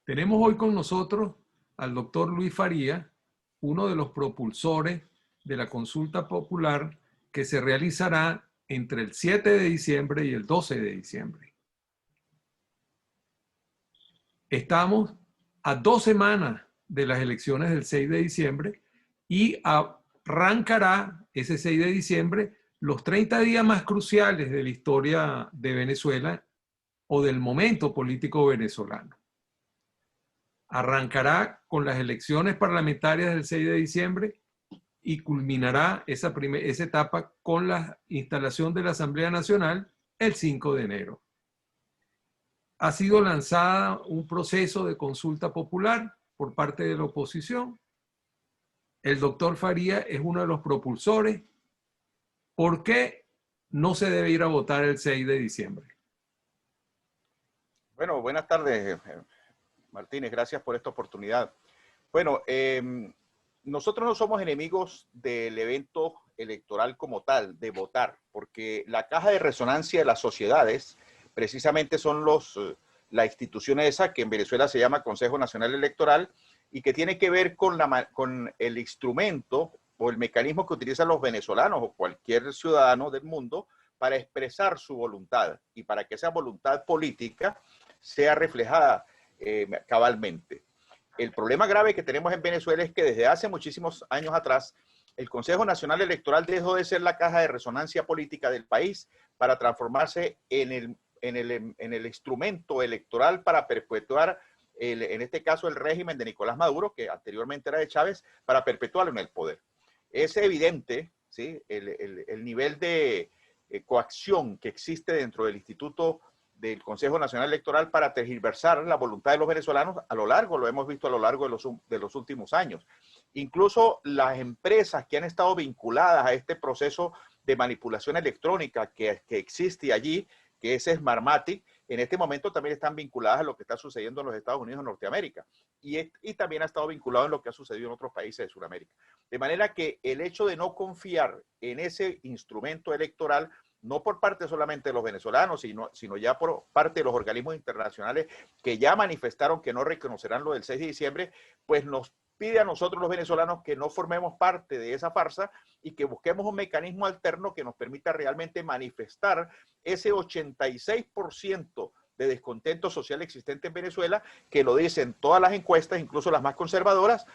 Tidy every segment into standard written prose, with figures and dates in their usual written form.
Tenemos hoy con nosotros al doctor Luis Faría, uno de los propulsores de la consulta popular que se realizará entre el 7 de diciembre y el 12 de diciembre. Estamos a 2 semanas de las elecciones del 6 de diciembre y arrancará ese 6 de diciembre los 30 días más cruciales de la historia de Venezuela o del momento político venezolano. Arrancará con las elecciones parlamentarias del 6 de diciembre y culminará esa etapa con la instalación de la Asamblea Nacional el 5 de enero. Ha sido lanzada un proceso de consulta popular por parte de la oposición. El doctor Faría es uno de los propulsores. ¿Por qué no se debe ir a votar el 6 de diciembre? Bueno, buenas tardes, Martínez. Gracias por esta oportunidad. Bueno, nosotros no somos enemigos del evento electoral como tal, de votar, porque la caja de resonancia de las sociedades precisamente son la institución esa que en Venezuela se llama Consejo Nacional Electoral y que tiene que ver con el instrumento o el mecanismo que utilizan los venezolanos o cualquier ciudadano del mundo para expresar su voluntad y para que esa voluntad política sea reflejada cabalmente. El problema grave que tenemos en Venezuela es que desde hace muchísimos años atrás el Consejo Nacional Electoral dejó de ser la caja de resonancia política del país para transformarse en el instrumento electoral para perpetuar, en este caso, el régimen de Nicolás Maduro, que anteriormente era de Chávez, para perpetuarlo en el poder. Es evidente, ¿sí?, el nivel de coacción que existe dentro del Instituto del Consejo Nacional Electoral para tergiversar la voluntad de los venezolanos lo hemos visto a lo largo de los últimos años. Incluso las empresas que han estado vinculadas a este proceso de manipulación electrónica que existe allí, que es Smartmatic, en este momento también están vinculadas a lo que está sucediendo en los Estados Unidos de Norteamérica y también ha estado vinculado en lo que ha sucedido en otros países de Sudamérica. De manera que el hecho de no confiar en ese instrumento electoral, no por parte solamente de los venezolanos, sino ya por parte de los organismos internacionales que ya manifestaron que no reconocerán lo del 6 de diciembre, pues nos pide a nosotros los venezolanos que no formemos parte de esa farsa y que busquemos un mecanismo alterno que nos permita realmente manifestar ese 86% de descontento social existente en Venezuela, que lo dicen todas las encuestas, incluso las más conservadoras,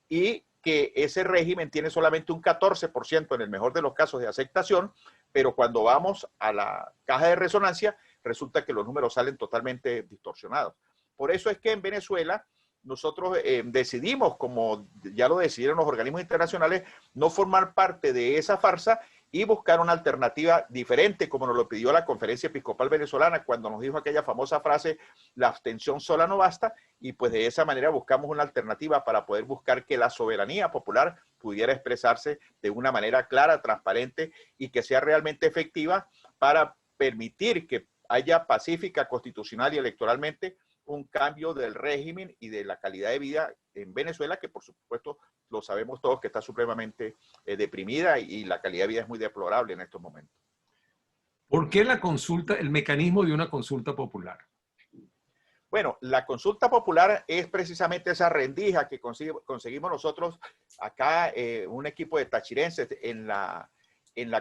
y que ese régimen tiene solamente un 14% en el mejor de los casos de aceptación, pero cuando vamos a la caja de resonancia resulta que los números salen totalmente distorsionados. Por eso es que en Venezuela nosotros decidimos, como ya lo decidieron los organismos internacionales, no formar parte de esa farsa y buscar una alternativa diferente, como nos lo pidió la Conferencia Episcopal Venezolana cuando nos dijo aquella famosa frase, la abstención sola no basta, y pues de esa manera buscamos una alternativa para poder buscar que la soberanía popular pudiera expresarse de una manera clara, transparente y que sea realmente efectiva para permitir que haya pacífica, constitucional y electoralmente un cambio del régimen y de la calidad de vida en Venezuela, que por supuesto lo sabemos todos que está supremamente deprimida y la calidad de vida es muy deplorable en estos momentos. ¿Por qué la consulta, el mecanismo de una consulta popular? Bueno, la consulta popular es precisamente esa rendija que conseguimos nosotros acá, un equipo de tachirenses en la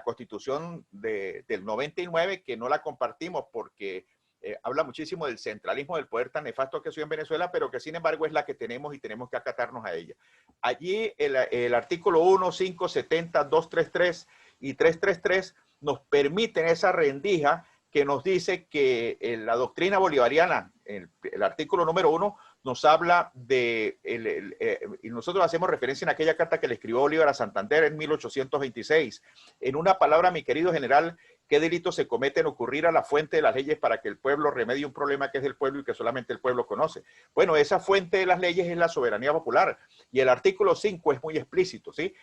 Constitución del 99, que no la compartimos porque habla muchísimo del centralismo del poder tan nefasto que soy en Venezuela, pero que sin embargo es la que tenemos y tenemos que acatarnos a ella. Allí el artículo 1, 5, 70, 233 y 333 nos permiten esa rendija que nos dice que la doctrina bolivariana, el artículo número 1, nos habla de, y nosotros hacemos referencia en aquella carta que le escribió Bolívar a Santander en 1826. En una palabra, mi querido general, ¿qué delitos se cometen ocurrir a la fuente de las leyes para que el pueblo remedie un problema que es del pueblo y que solamente el pueblo conoce? Bueno, esa fuente de las leyes es la soberanía popular. Y el artículo 5 es muy explícito, ¿sí?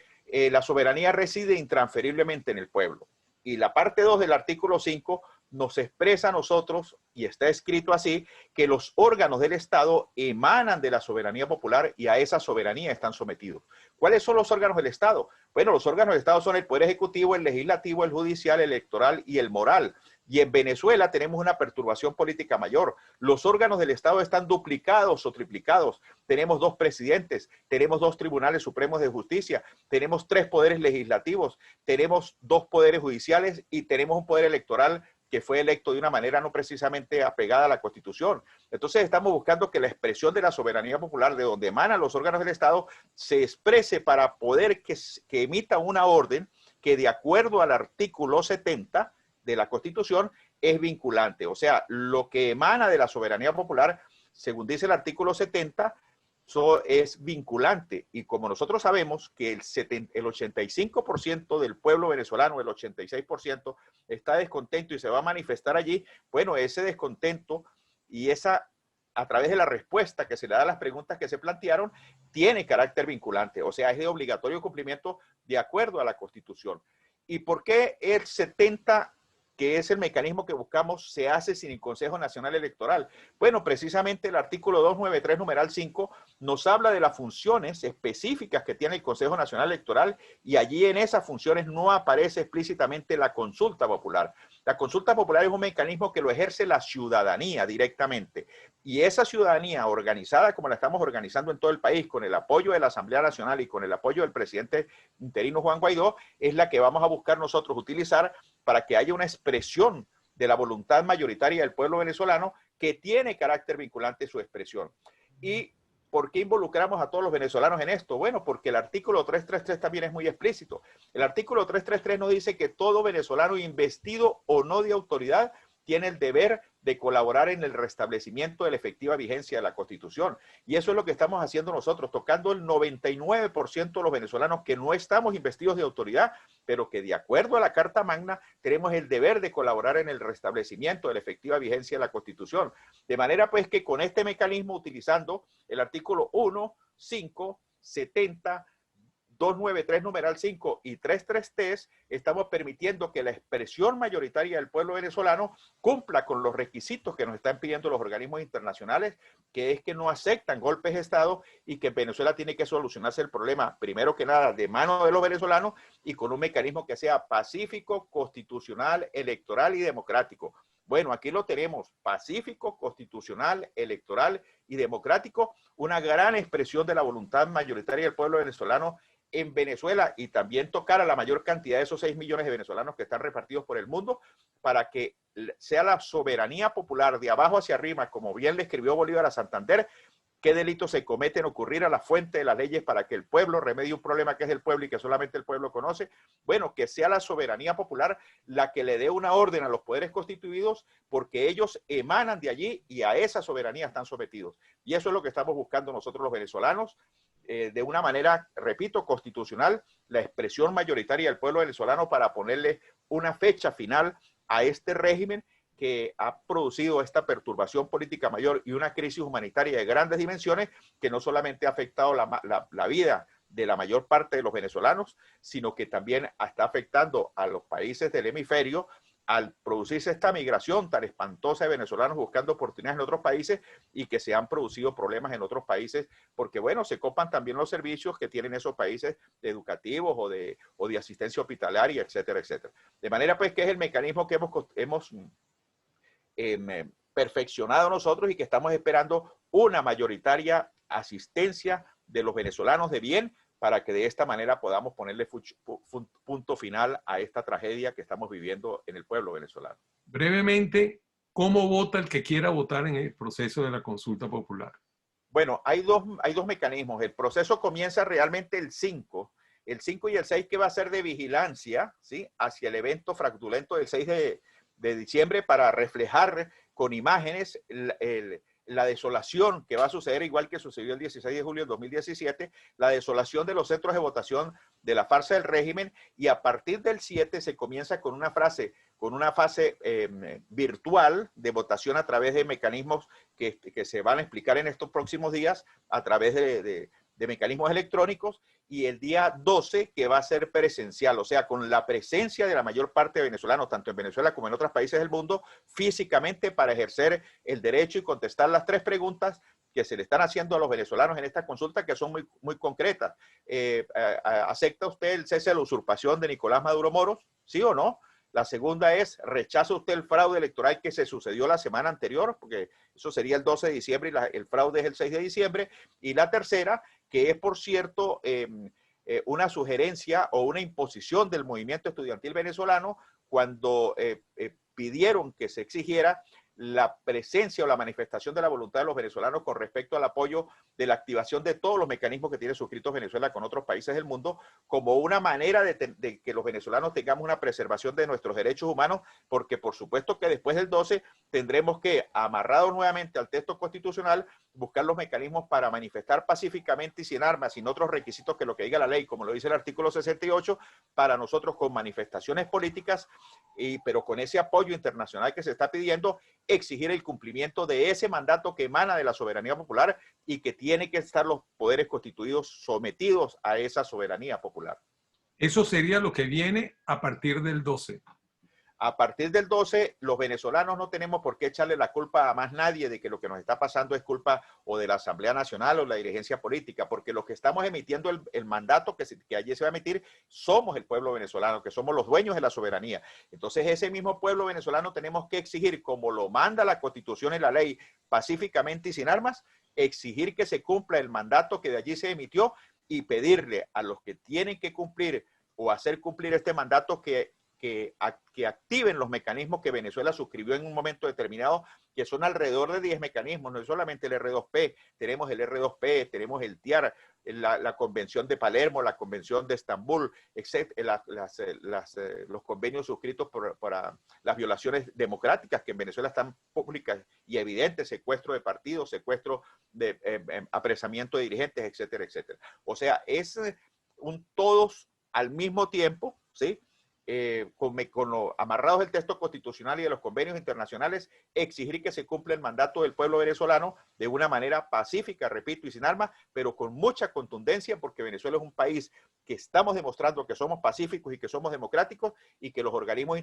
La soberanía reside intransferiblemente en el pueblo. Y la parte 2 del artículo 5 nos expresa a nosotros, y está escrito así, que los órganos del Estado emanan de la soberanía popular y a esa soberanía están sometidos. ¿Cuáles son los órganos del Estado? Bueno, los órganos del Estado son el Poder Ejecutivo, el Legislativo, el Judicial, el Electoral y el Moral. Y en Venezuela tenemos una perturbación política mayor. Los órganos del Estado están duplicados o triplicados. Tenemos 2 presidentes, tenemos 2 tribunales supremos de justicia, tenemos 3 poderes legislativos, tenemos 2 poderes judiciales y tenemos un poder electoral que fue electo de una manera no precisamente apegada a la Constitución. Entonces estamos buscando que la expresión de la soberanía popular, de donde emanan los órganos del Estado, se exprese para poder que emita una orden que, de acuerdo al artículo 70 de la Constitución, es vinculante. O sea, lo que emana de la soberanía popular, según dice el artículo 70, es vinculante. Y como nosotros sabemos que el 85% del pueblo venezolano, el 86%, está descontento y se va a manifestar allí, bueno, ese descontento y esa, a través de la respuesta que se le da a las preguntas que se plantearon, tiene carácter vinculante. O sea, es de obligatorio cumplimiento de acuerdo a la Constitución. ¿Y por qué el 70%? Que es el mecanismo que buscamos, se hace sin el Consejo Nacional Electoral. Bueno, precisamente el artículo 293, numeral 5, nos habla de las funciones específicas que tiene el Consejo Nacional Electoral y allí en esas funciones no aparece explícitamente la consulta popular. La consulta popular es un mecanismo que lo ejerce la ciudadanía directamente y esa ciudadanía organizada como la estamos organizando en todo el país, con el apoyo de la Asamblea Nacional y con el apoyo del presidente interino Juan Guaidó, es la que vamos a buscar nosotros utilizar para que haya una expresión de la voluntad mayoritaria del pueblo venezolano que tiene carácter vinculante su expresión. ¿Y por qué involucramos a todos los venezolanos en esto? Bueno, porque el artículo 333 también es muy explícito. El artículo 333 nos dice que todo venezolano investido o no de autoridad tiene el deber de colaborar en el restablecimiento de la efectiva vigencia de la Constitución. Y eso es lo que estamos haciendo nosotros, tocando el 99% de los venezolanos que no estamos investidos de autoridad, pero que de acuerdo a la Carta Magna tenemos el deber de colaborar en el restablecimiento de la efectiva vigencia de la Constitución. De manera pues que con este mecanismo, utilizando el artículo 1, 5, 70, 293, numeral 5 y 333, estamos permitiendo que la expresión mayoritaria del pueblo venezolano cumpla con los requisitos que nos están pidiendo los organismos internacionales, que es que no aceptan golpes de Estado y que en Venezuela tiene que solucionarse el problema, primero que nada, de mano de los venezolanos y con un mecanismo que sea pacífico, constitucional, electoral y democrático. Bueno, aquí lo tenemos, pacífico, constitucional, electoral y democrático, una gran expresión de la voluntad mayoritaria del pueblo venezolano en Venezuela y también tocar a la mayor cantidad de esos 6 millones de venezolanos que están repartidos por el mundo para que sea la soberanía popular de abajo hacia arriba, como bien le escribió Bolívar a Santander, qué delitos se cometen ocurrir a la fuente de las leyes para que el pueblo remedie un problema que es del pueblo y que solamente el pueblo conoce. Bueno, que sea la soberanía popular la que le dé una orden a los poderes constituidos porque ellos emanan de allí y a esa soberanía están sometidos. Y eso es lo que estamos buscando nosotros los venezolanos. De una manera, repito, constitucional, la expresión mayoritaria del pueblo venezolano para ponerle una fecha final a este régimen que ha producido esta perturbación política mayor y una crisis humanitaria de grandes dimensiones que no solamente ha afectado la vida de la mayor parte de los venezolanos, sino que también está afectando a los países del hemisferio al producirse esta migración tan espantosa de venezolanos buscando oportunidades en otros países y que se han producido problemas en otros países porque, bueno, se copan también los servicios que tienen esos países educativos o de asistencia hospitalaria, etcétera, etcétera. De manera, pues, que es el mecanismo que hemos perfeccionado nosotros y que estamos esperando una mayoritaria asistencia de los venezolanos de bien para que de esta manera podamos ponerle punto final a esta tragedia que estamos viviendo en el pueblo venezolano. Brevemente, ¿cómo vota el que quiera votar en el proceso de la consulta popular? Bueno, hay dos mecanismos. El proceso comienza realmente el 5 y el 6, que va a ser de vigilancia, ¿sí?, hacia el evento fraudulento del 6 de diciembre para reflejar con imágenes la desolación que va a suceder, igual que sucedió el 16 de julio del 2017, la desolación de los centros de votación de la farsa del régimen, y a partir del 7 se comienza con una fase virtual de votación a través de mecanismos que se van a explicar en estos próximos días a través de de mecanismos electrónicos, y el día 12 que va a ser presencial, o sea, con la presencia de la mayor parte de venezolanos, tanto en Venezuela como en otros países del mundo, físicamente para ejercer el derecho y contestar las 3 preguntas que se le están haciendo a los venezolanos en esta consulta, que son muy, muy concretas. ¿Acepta usted el cese de la usurpación de Nicolás Maduro Moros? ¿Sí o no? La segunda es, ¿rechaza usted el fraude electoral que se sucedió la semana anterior? Porque eso sería el 12 de diciembre y el fraude es el 6 de diciembre. Y la tercera, que es, por cierto, una sugerencia o una imposición del movimiento estudiantil venezolano cuando pidieron que se exigiera la presencia o la manifestación de la voluntad de los venezolanos con respecto al apoyo de la activación de todos los mecanismos que tiene suscritos Venezuela con otros países del mundo, como una manera de que los venezolanos tengamos una preservación de nuestros derechos humanos, porque por supuesto que después del 12 tendremos que, amarrados nuevamente al texto constitucional, buscar los mecanismos para manifestar pacíficamente y sin armas, sin otros requisitos que lo que diga la ley, como lo dice el artículo 68, para nosotros con manifestaciones políticas, pero con ese apoyo internacional que se está pidiendo, exigir el cumplimiento de ese mandato que emana de la soberanía popular y que tiene que estar los poderes constituidos sometidos a esa soberanía popular. Eso sería lo que viene a partir del 12. A partir del 12, los venezolanos no tenemos por qué echarle la culpa a más nadie de que lo que nos está pasando es culpa o de la Asamblea Nacional o la dirigencia política, porque los que estamos emitiendo el mandato que allí se va a emitir somos el pueblo venezolano, que somos los dueños de la soberanía. Entonces, ese mismo pueblo venezolano tenemos que exigir, como lo manda la Constitución y la ley, pacíficamente y sin armas, exigir que se cumpla el mandato que de allí se emitió y pedirle a los que tienen que cumplir o hacer cumplir este mandato que activen los mecanismos que Venezuela suscribió en un momento determinado, que son alrededor de 10 mecanismos, no es solamente el R2P, tenemos el R2P, tenemos el TIAR, la Convención de Palermo, la Convención de Estambul, etc., los convenios suscritos para las violaciones democráticas que en Venezuela están públicas y evidentes, secuestro de partidos, secuestro de apresamiento de dirigentes, etcétera, etcétera. O sea, es un todos al mismo tiempo, ¿sí? Amarrados del texto constitucional y de los convenios internacionales, exigir que se cumpla el mandato del pueblo venezolano de una manera pacífica, repito, y sin armas, pero con mucha contundencia, porque Venezuela es un país que estamos demostrando que somos pacíficos y que somos democráticos, y que los organismos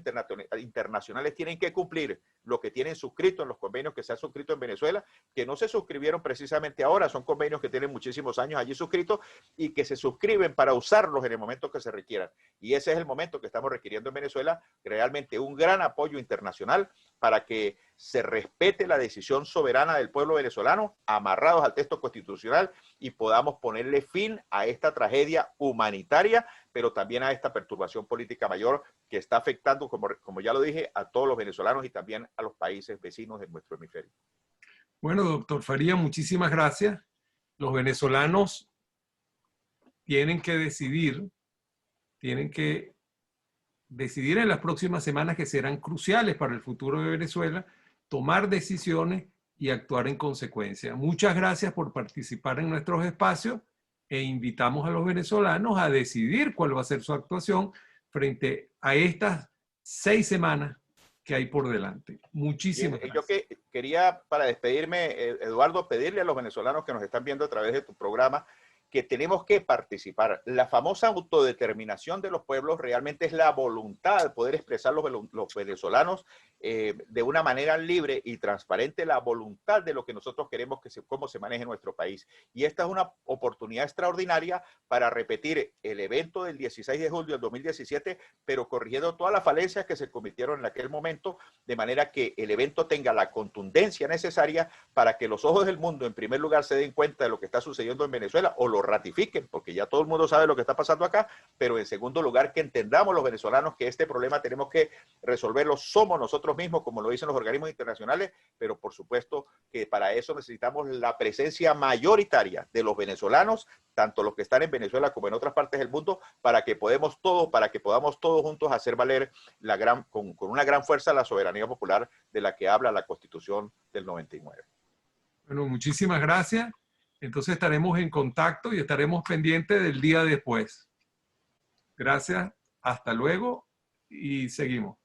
internacionales tienen que cumplir lo que tienen suscrito en los convenios que se han suscrito en Venezuela, que no se suscribieron precisamente ahora, son convenios que tienen muchísimos años allí suscritos y que se suscriben para usarlos en el momento que se requieran. Y ese es el momento que estamos requiriendo en Venezuela, realmente un gran apoyo internacional para que se respete la decisión soberana del pueblo venezolano, amarrados al texto constitucional, y podamos ponerle fin a esta tragedia humanitaria, pero también a esta perturbación política mayor que está afectando, como ya lo dije, a todos los venezolanos y también a los países vecinos de nuestro hemisferio. Bueno, doctor Faría, muchísimas gracias. Los venezolanos tienen que decidir en las próximas semanas, que serán cruciales para el futuro de Venezuela, tomar decisiones y actuar en consecuencia. Muchas gracias por participar en nuestros espacios e invitamos a los venezolanos a decidir cuál va a ser su actuación frente a estas 6 semanas que hay por delante. Muchísimas gracias. Yo quería, para despedirme, Eduardo, pedirle a los venezolanos que nos están viendo a través de tu programa que tenemos que participar. La famosa autodeterminación de los pueblos realmente es la voluntad de poder expresar los venezolanos de una manera libre y transparente, la voluntad de lo que nosotros queremos cómo se maneje nuestro país. Y esta es una oportunidad extraordinaria para repetir el evento del 16 de julio del 2017, pero corrigiendo todas las falencias que se cometieron en aquel momento, de manera que el evento tenga la contundencia necesaria para que los ojos del mundo, en primer lugar, se den cuenta de lo que está sucediendo en Venezuela o lo ratifiquen, porque ya todo el mundo sabe lo que está pasando acá, pero en segundo lugar, que entendamos los venezolanos que este problema tenemos que resolverlo, somos nosotros mismos, como lo dicen los organismos internacionales, pero por supuesto que para eso necesitamos la presencia mayoritaria de los venezolanos, tanto los que están en Venezuela como en otras partes del mundo, para que podamos todos juntos hacer valer con una gran fuerza la soberanía popular de la que habla la Constitución del 99. Bueno, muchísimas gracias. Entonces estaremos en contacto y estaremos pendientes del día después. Gracias, hasta luego y seguimos.